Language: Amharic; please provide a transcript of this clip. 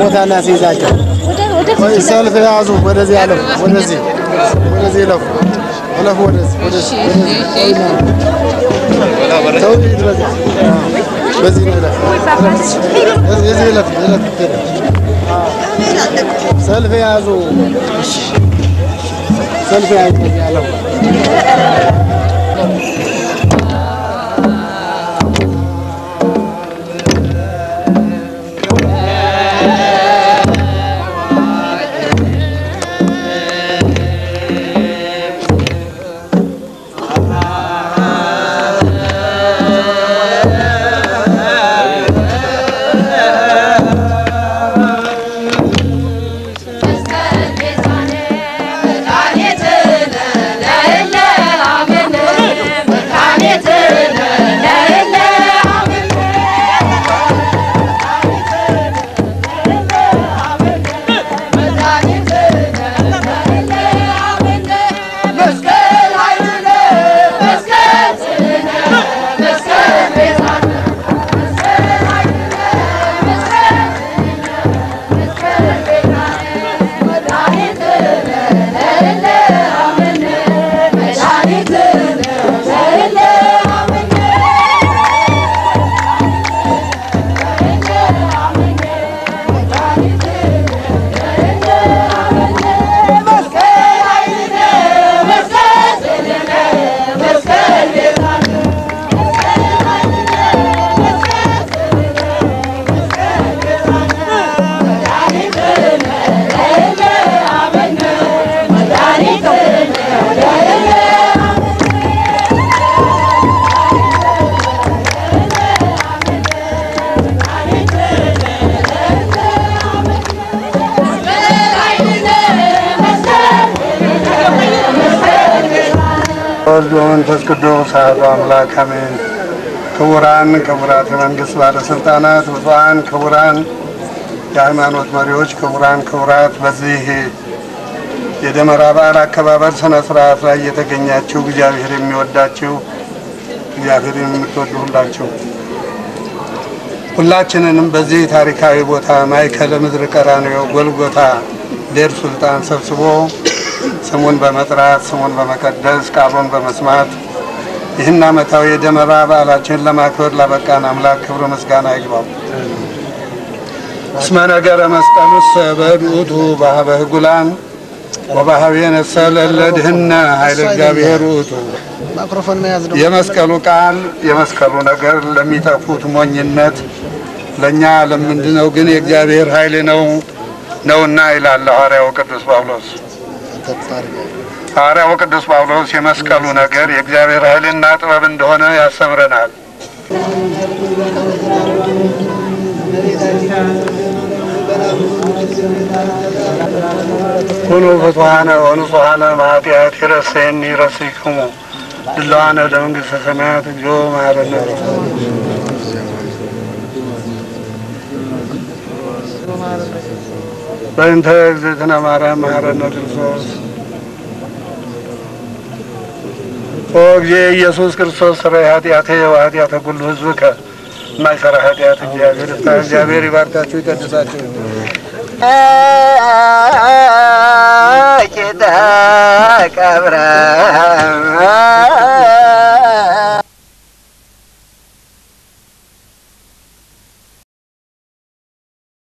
موتانا سيزاجا سالف يازو ودزي علف ودزي لف ولف ودزي توي بزي لف بزي لف سالف يازو سالف يازو Amen. ወወልድ ወመንፈስ ቅዱስ አሐዱ አምላክ አሜን። ክቡራን ክቡራት የመንግስት ባለስልጣናት፣ ብፁዓን ክቡራን የሃይማኖት መሪዎች፣ ክቡራን ክቡራት በዚህ የደመራ በዓል አከባበር ስነ ስርዓት ላይ የተገኛችሁ እግዚአብሔር የሚወዳችሁ እግዚአብሔር የምትወዱ ሁላችንንም በዚህ ታሪካዊ ቦታ ማዕከለ ምድር ቀራንዮ ጎልጎታ ዴር ሱልጣን ሰብስቦ ስሙን በመጥራት ስሙን በመቀደስ ቃሉን በመስማት ይህን ዓመታዊ የደመራ በዓላችን ለማክበር ላበቃን አምላክ ክብር ምስጋና ይግባው። እስመ ነገረ መስቀሉስ በድኡቱ በሀበ ህጉላን ወባህቤ ነሰለ ለድህነ ኃይለ እግዚአብሔር ውእቱ። የመስቀሉ ቃል የመስቀሉ ነገር ለሚጠፉት ሞኝነት ለኛ ለምንድነው ግን የእግዚአብሔር ኃይል ነውና ይላል ሐዋርያው ቅዱስ ጳውሎስ። ሐዋርያው ቅዱስ ጳውሎስ የመስቀሉ ነገር የእግዚአብሔር ኃይልና ጥበብ እንደሆነ ያስተምረናል። ኩኑ ፍቱሐነ ወንጹሐነ እምኃጢአት ይረሴኒ ይረሴክሙ ድሉዋነ ለመንግሥተ ሰማያት እግዚኦ መሐረነ በእንተ እግዝእትነ ማርያም መሐረነ ክርስቶስ ኦ እግዚእ ኢየሱስ ክርስቶስ ሠራይ ኃጢአቴ ወኃጢአተ ኩሉ ሕዝብከ የማይሠራ ኃጢአት እግዚአብሔር ይባርካችሁ ይቀድሳችሁ። ጌታ ቀብረ